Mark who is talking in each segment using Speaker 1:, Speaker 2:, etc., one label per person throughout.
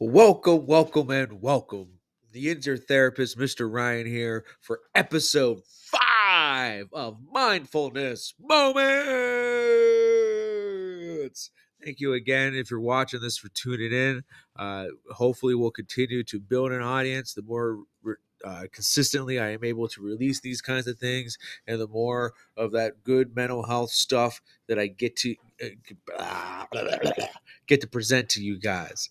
Speaker 1: Welcome, and welcome. The Injured Therapist, Mr. Ryan, here for episode 5 of Mindfulness Moments. Thank you again if you're watching this for tuning in. Hopefully, we'll continue to build an audience. The more consistently I am able to release these kinds of things, and the more of that good mental health stuff that I get to present to you guys.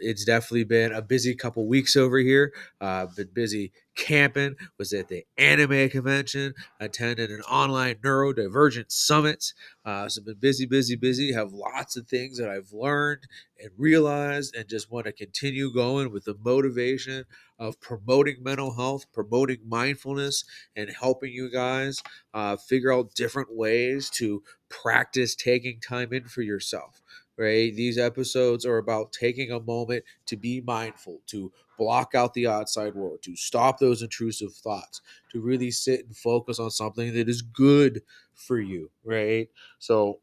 Speaker 1: It's definitely been a busy couple weeks over here. Been busy camping, was at the anime convention, attended an online neurodivergent summit. So been busy. Have lots of things that I've learned and realized, and just want to continue going with the motivation of promoting mental health, promoting mindfulness, and helping you guys figure out different ways to practice taking time in for yourself. Right? These episodes are about taking a moment to be mindful, to block out the outside world, to stop those intrusive thoughts, to really sit and focus on something that is good for you, right? So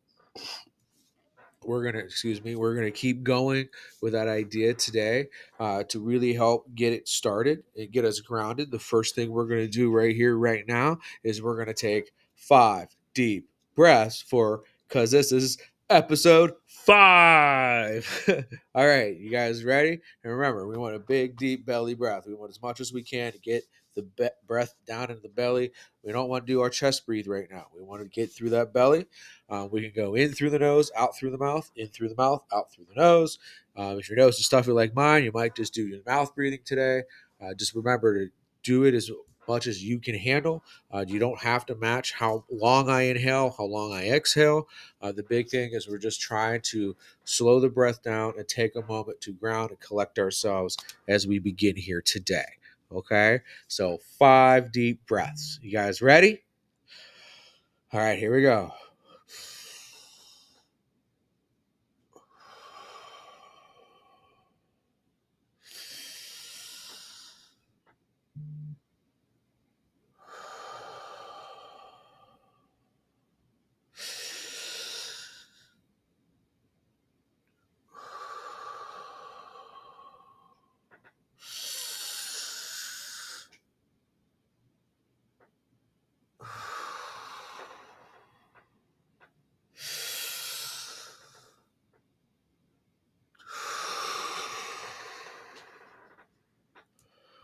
Speaker 1: we're gonna keep going with that idea today, to really help get it started and get us grounded. The first thing we're gonna do right here right now is we're gonna take 5 deep breaths for because this is episode 5. All right, you guys ready? And remember, we want a big deep belly breath. We want as much as we can to get the breath down into the belly. We don't want to do our chest breathe right now. We want to get through that belly. We can go in through the nose, out through the mouth, in through the mouth, out through the nose. If your nose is stuffy like mine, you might just do your mouth breathing today. Just remember to do it as much as you can handle. You don't have to match how long I inhale, how long I exhale. The big thing is we're just trying to slow the breath down and take a moment to ground and collect ourselves as we begin here today. Okay, so 5 deep breaths. You guys ready? All right, here we go.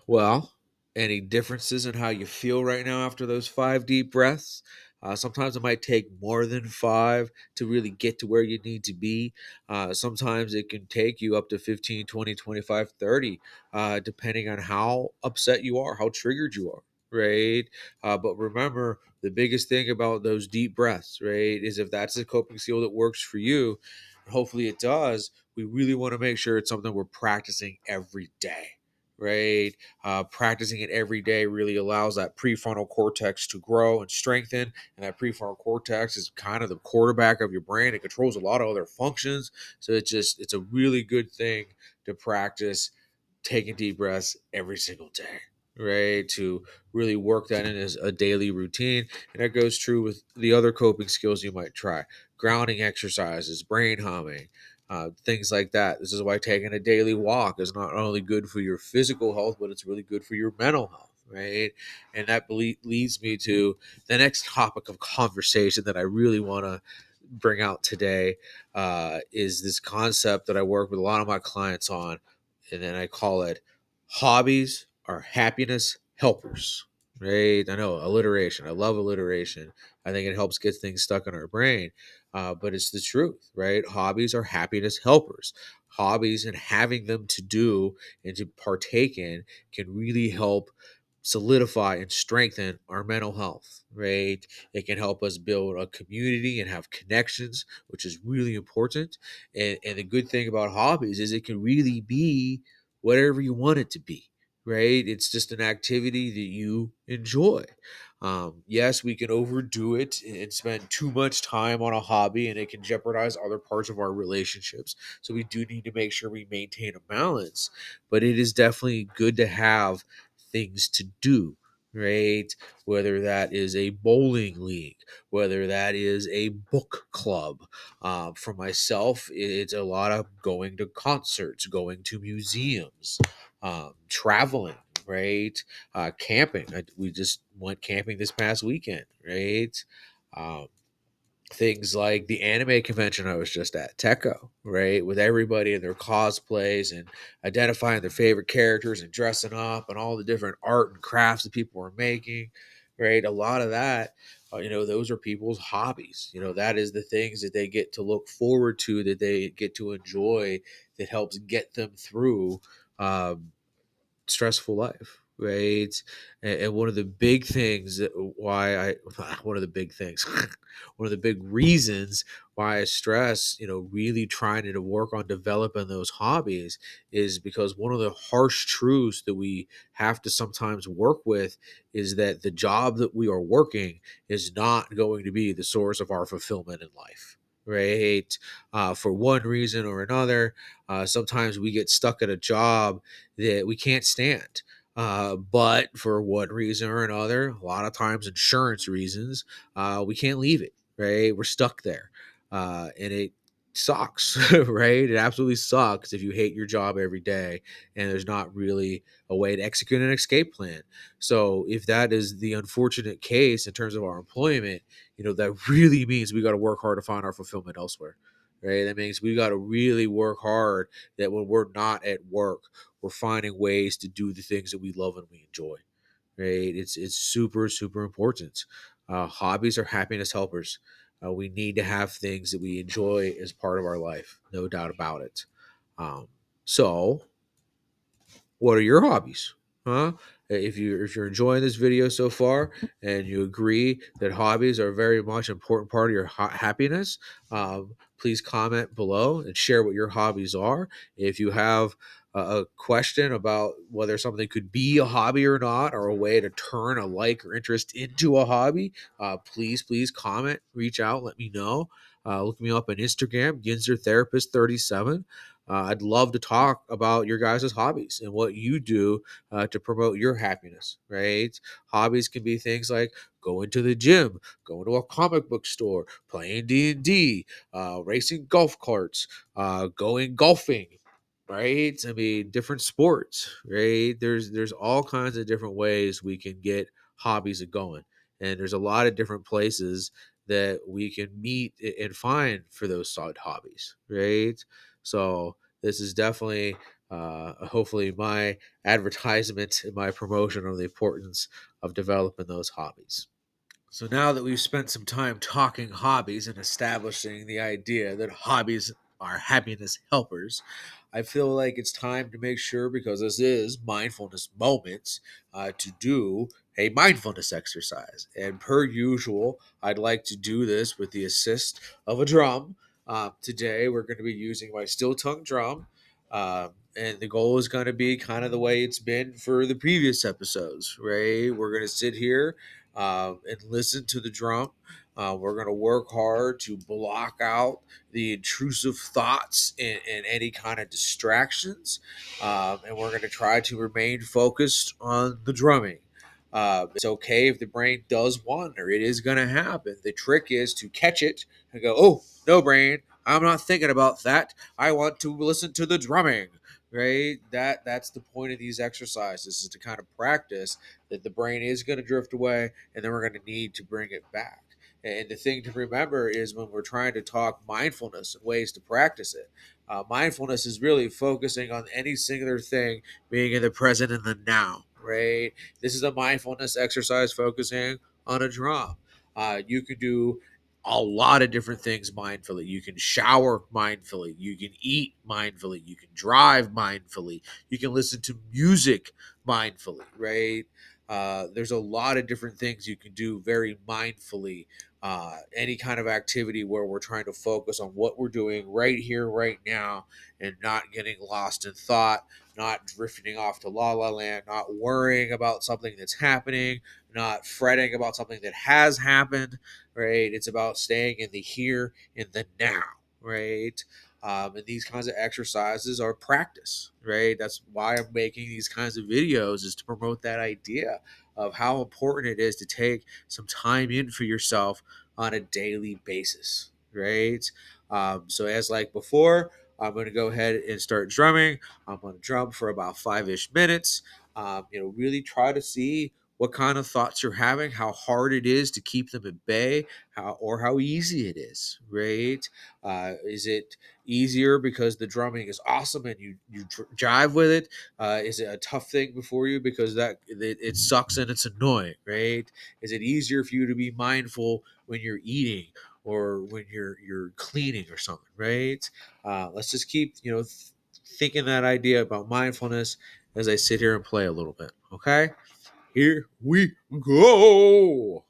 Speaker 1: Well, any differences in how you feel right now after those 5 deep breaths? Sometimes it might take more than five to really get to where you need to be. Sometimes it can take you up to 15, 20, 25, 30, depending on how upset you are, how triggered you are, right? But remember, the biggest thing about those deep breaths, right, is if that's a coping skill that works for you, hopefully it does, we really want to make sure it's something we're practicing every day, right? Practicing it every day really allows that prefrontal cortex to grow and strengthen. And that prefrontal cortex is kind of the quarterback of your brain. It controls a lot of other functions. So it's a really good thing to practice taking deep breaths every single day, right? To really work that in as a daily routine. And that goes true with the other coping skills you might try: grounding exercises, brain humming, things like that. This is why taking a daily walk is not only good for your physical health, but it's really good for your mental health, right? And that leads me to the next topic of conversation that I really want to bring out today, is this concept that I work with a lot of my clients on, and then I call it hobbies are happiness helpers. Right? I know alliteration. I love alliteration. I think it helps get things stuck in our brain. But it's the truth, right? Hobbies are happiness helpers. Hobbies and having them to do and to partake in can really help solidify and strengthen our mental health, right? It can help us build a community and have connections, which is really important. And the good thing about hobbies is it can really be whatever you want it to be, right? It's just an activity that you enjoy. Yes, we can overdo it and spend too much time on a hobby, and it can jeopardize other parts of our relationships. So we do need to make sure we maintain a balance. But it is definitely good to have things to do, right? Whether that is a bowling league, whether that is a book club. For myself, it's a lot of going to concerts, going to museums, traveling, right? Camping. We just went camping this past weekend, right? Um, Things like the anime convention I was just at, Techo, right? With everybody in their cosplays and identifying their favorite characters and dressing up and all the different art and crafts that people are making, right? A lot of that, those are people's hobbies. That is the things that they get to look forward to, that they get to enjoy, that helps get them through. Stressful life, right? And one of the big things why I one of the big things one of the big reasons why I stress, really trying to work on developing those hobbies is because one of the harsh truths that we have to sometimes work with is that the job that we are working is not going to be the source of our fulfillment in life, right? For one reason or another, sometimes we get stuck at a job that we can't stand. But for one reason or another, a lot of times insurance reasons, we can't leave it, right? We're stuck there. And it sucks, right? It absolutely sucks if you hate your job every day and there's not really a way to execute an escape plan. So if that is the unfortunate case in terms of our employment, that really means we got to work hard to find our fulfillment elsewhere. Right. That means we got to really work hard that when we're not at work, we're finding ways to do the things that we love and we enjoy. Right? It's super super important. Hobbies are happiness helpers. We need to have things that we enjoy as part of our life, no doubt about it. So what are your hobbies? Huh? If you're enjoying this video so far and you agree that hobbies are a very much important part of your happiness, please comment below and share what your hobbies are. If you have a question about whether something could be a hobby or not, or a way to turn a like or interest into a hobby, please comment, reach out, let me know. Look me up on Instagram, Ginzer Therapist 37. I'd love to talk about your guys' hobbies and what you do to promote your happiness, right? Hobbies can be things like going to the gym, going to a comic book store, playing D&D, racing golf carts, going golfing, right? I mean, different sports, right? There's all kinds of different ways we can get hobbies going. And there's a lot of different places that we can meet and find for those side hobbies, right? So this is definitely, hopefully, my advertisement and my promotion of the importance of developing those hobbies. So now that we've spent some time talking hobbies and establishing the idea that hobbies are happiness helpers, I feel like it's time to make sure, because this is mindfulness moments, to do a mindfulness exercise. And per usual, I'd like to do this with the assist of a drum. Today, we're going to be using my steel tongue drum. And the goal is going to be kind of the way it's been for the previous episodes, right? We're going to sit here and listen to the drum. We're going to work hard to block out the intrusive thoughts and any kind of distractions. And we're going to try to remain focused on the drumming. It's okay if the brain does wander. It is going to happen. The trick is to catch it and go, oh, no, brain, I'm not thinking about that. I want to listen to the drumming. Right? That's the point of these exercises, is to kind of practice that the brain is going to drift away, and then we're going to need to bring it back. And the thing to remember is, when we're trying to talk mindfulness and ways to practice it, mindfulness is really focusing on any singular thing, being in the present and the now, right? This is a mindfulness exercise focusing on a drum. You can do a lot of different things mindfully. You can shower mindfully. You can eat mindfully. You can drive mindfully. You can listen to music mindfully, right? There's a lot of different things you can do very mindfully. Any kind of activity where we're trying to focus on what we're doing right here, right now, and not getting lost in thought, not drifting off to la la land, not worrying about something that's happening, not fretting about something that has happened, right? It's about staying in the here, in the now, right? And these kinds of exercises are practice, right? That's why I'm making these kinds of videos, is to promote that idea of how important it is to take some time in for yourself on a daily basis, right? So as like before, I'm going to go ahead and start drumming. I'm going to drum for about 5-ish minutes. Really try to see what kind of thoughts you're having, how hard it is to keep them at bay, how easy it is, right? Is it easier because the drumming is awesome and you jive with it? Is it a tough thing before you because it sucks and it's annoying, right? Is it easier for you to be mindful when you're eating or when you're cleaning or something, right? Let's just keep thinking that idea about mindfulness as I sit here and play a little bit. Okay, here we go.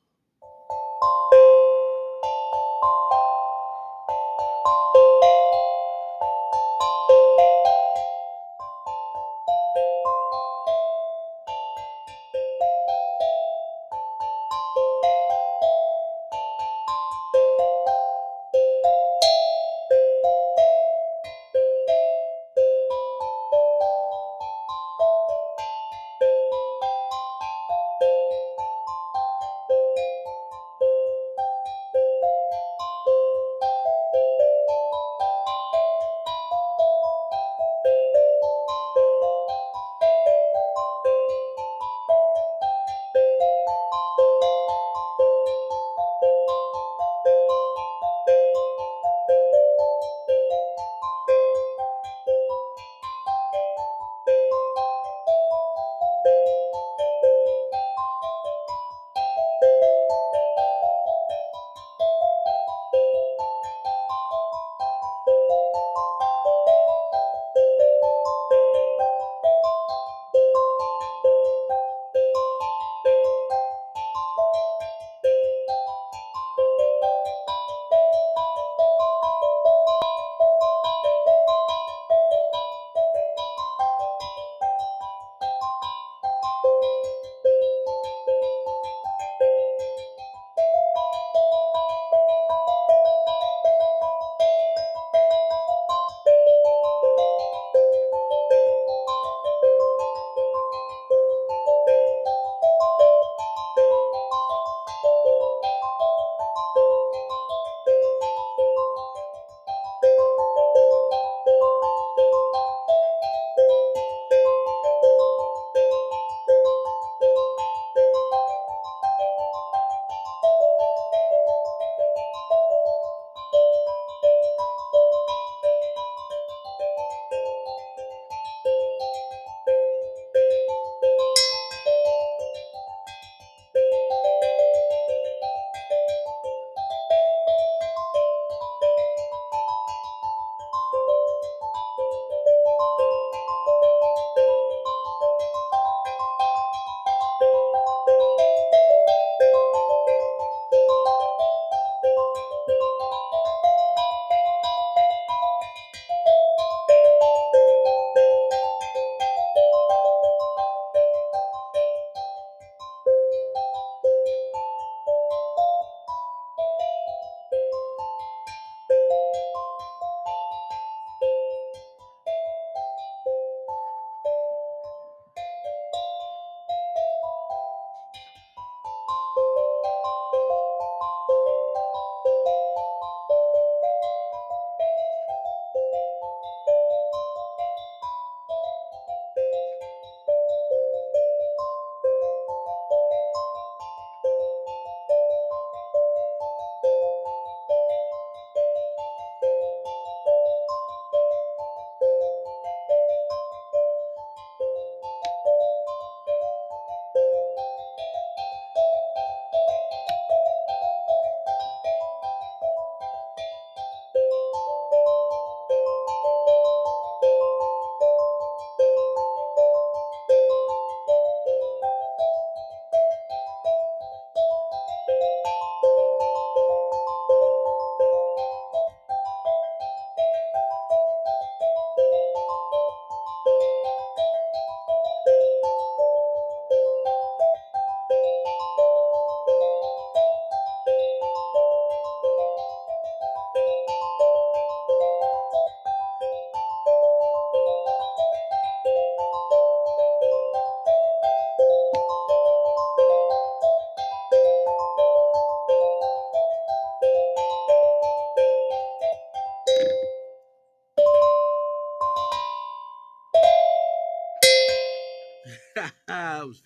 Speaker 1: That was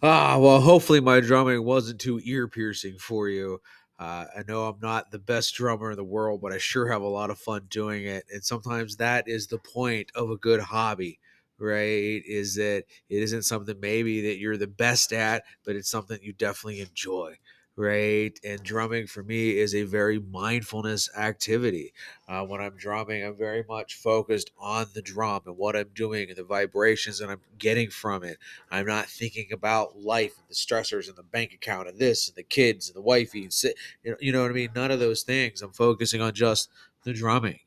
Speaker 1: fun. Well, hopefully my drumming wasn't too ear piercing for you. I know I'm not the best drummer in the world, but I sure have a lot of fun doing it. And sometimes that is the point of a good hobby, right? Is that it isn't something maybe that you're the best at, but it's something you definitely enjoy, right? And drumming for me is a very mindfulness activity. When I'm drumming, I'm very much focused on the drum and what I'm doing and the vibrations that I'm getting from it. I'm not thinking about life and the stressors and the bank account and this and the kids and the wifey and you know what I mean. None of those things. I'm focusing on just the drumming.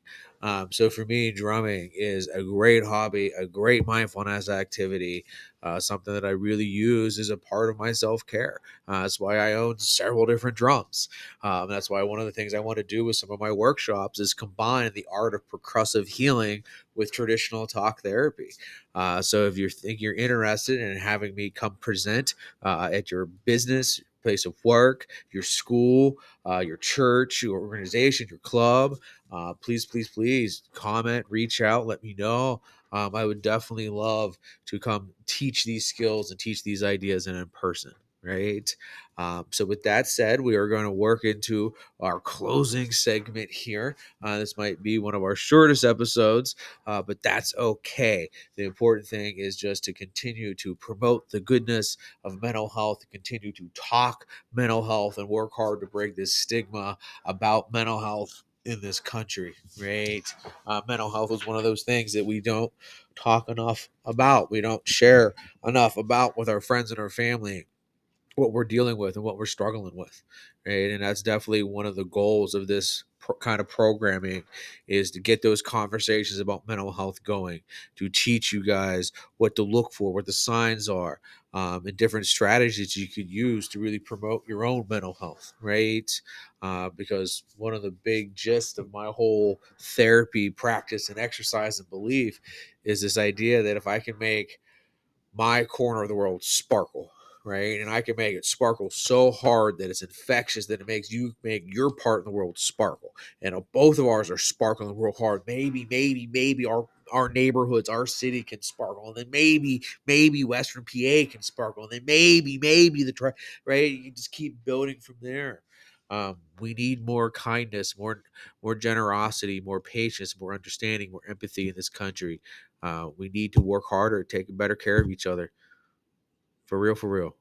Speaker 1: So for me, drumming is a great hobby, a great mindfulness activity, something that I really use as a part of my self care. That's why I own several different drums. That's why one of the things I want to do with some of my workshops is combine the art of percussive healing with traditional talk therapy. So if you think you're interested in having me come present at your business, place of work, your school, your church, your organization, your club, please, please, please comment, reach out, let me know. I would definitely love to come teach these skills and teach these ideas in person. Right. So, with that said, we are going to work into our closing segment here. This might be one of our shortest episodes, but that's okay. The important thing is just to continue to promote the goodness of mental health, continue to talk mental health, and work hard to break this stigma about mental health in this country, right? Mental health is one of those things that we don't talk enough about. We don't share enough about with our friends and our family what we're dealing with and what we're struggling with, right? And that's definitely one of the goals of this kind of programming, is to get those conversations about mental health going, to teach you guys what to look for, what the signs are, and different strategies you could use to really promote your own mental health, right? Because one of the big gist of my whole therapy practice and exercise and belief is this idea that if I can make my corner of the world sparkle, right? And I can make it sparkle so hard that it's infectious, that it makes you make your part in the world sparkle. And both of ours are sparkling real hard. Maybe our neighborhoods, our city can sparkle, and then maybe Western PA can sparkle, and then maybe right. You just keep building from there. We need more kindness, more generosity, more patience, more understanding, more empathy in this country. We need to work harder, take better care of each other, for real, for real.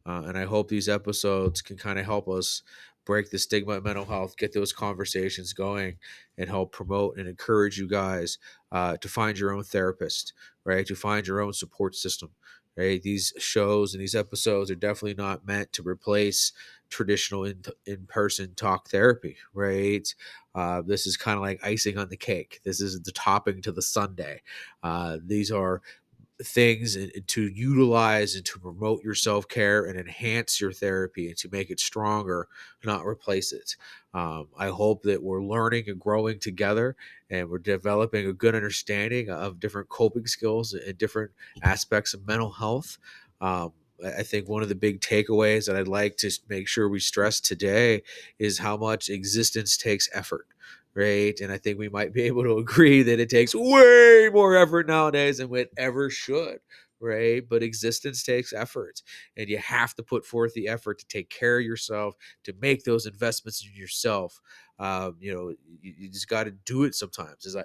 Speaker 1: And I hope these episodes can kind of help us break the stigma of mental health, get those conversations going, and help promote and encourage you guys to find your own therapist, right? To find your own support system, right? These shows and these episodes are definitely not meant to replace traditional in person talk therapy, right? This is kind of like icing on the cake. This is the topping to the sundae. These are things to utilize and to promote your self-care and enhance your therapy and to make it stronger, not replace it. I hope that we're learning and growing together, and we're developing a good understanding of different coping skills and different aspects of mental health. I think one of the big takeaways that I'd like to make sure we stress today is how much existence takes effort, right? And I think we might be able to agree that it takes way more effort nowadays than it ever should, right? But existence takes effort, and you have to put forth the effort to take care of yourself, to make those investments in yourself. You just got to do it sometimes.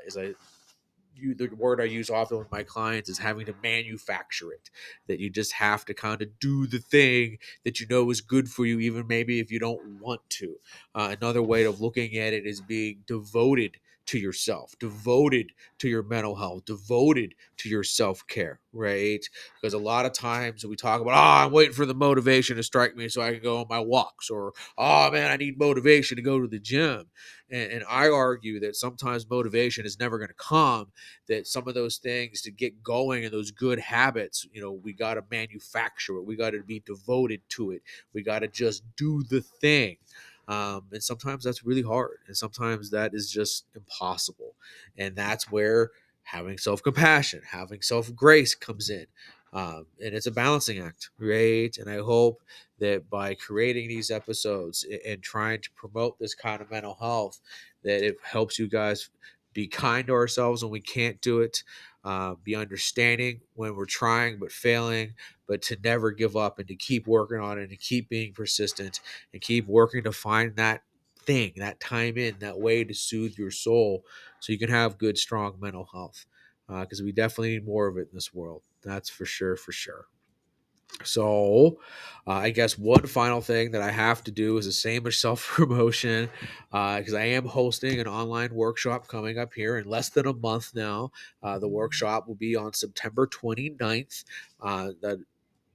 Speaker 1: The word I use often with my clients is having to manufacture it. That you just have to kind of do the thing that you know is good for you, even maybe if you don't want to. Another way of looking at it is being devoted to yourself, devoted to your mental health, devoted to your self care, right? Because a lot of times we talk about, I'm waiting for the motivation to strike me so I can go on my walks, or, oh man, I need motivation to go to the gym. And I argue that sometimes motivation is never going to come, that some of those things to get going and those good habits, we got to manufacture it. We got to be devoted to it. We got to just do the thing. And sometimes that's really hard. And sometimes that is just impossible. And that's where having self compassion, having self grace comes in. And it's a balancing act, right? And I hope that by creating these episodes and trying to promote this kind of mental health, that it helps you guys be kind to ourselves when we can't do it. be understanding when we're trying but failing, but to never give up and to keep working on it and keep being persistent and keep working to find that thing, that time in, that way to soothe your soul so you can have good, strong mental health. Because we definitely need more of it in this world. That's for sure, for sure. So, I guess one final thing that I have to do is the same as self promotion, because I am hosting an online workshop coming up here in less than a month now. The workshop will be on September 29th.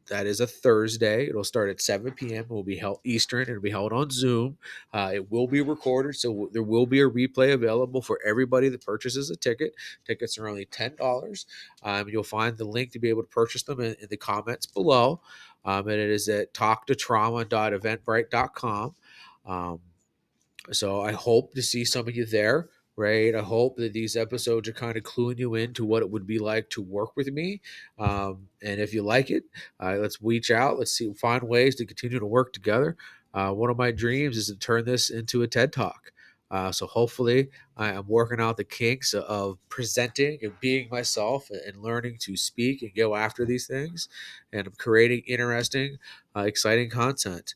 Speaker 1: That is a Thursday. It'll start at 7 p.m. It will be held Eastern. It'll be held on Zoom. It will be recorded, so there will be a replay available for everybody that purchases a ticket. Tickets are only $10. You'll find the link to be able to purchase them in the comments below. And it is at talktotrauma.eventbrite.com. Um, so I hope to see some of you there, right? I hope that these episodes are kind of cluing you into what it would be like to work with me. And if you like it, let's reach out. Let's see, find ways to continue to work together. One of my dreams is to turn this into a TED Talk. So hopefully, I am working out the kinks of presenting and being myself and learning to speak and go after these things. And I'm creating interesting, exciting content.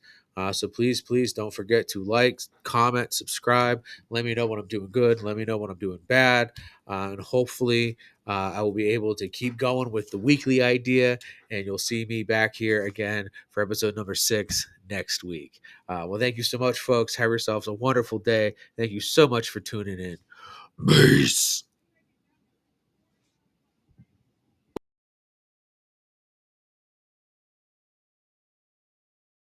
Speaker 1: So please, please don't forget to like, comment, subscribe. Let me know when I'm doing good. Let me know when I'm doing bad. And hopefully, I will be able to keep going with the weekly idea. And you'll see me back here again for episode number 6 next week. Well, thank you so much, folks. Have yourselves a wonderful day. Thank you so much for tuning in. Peace.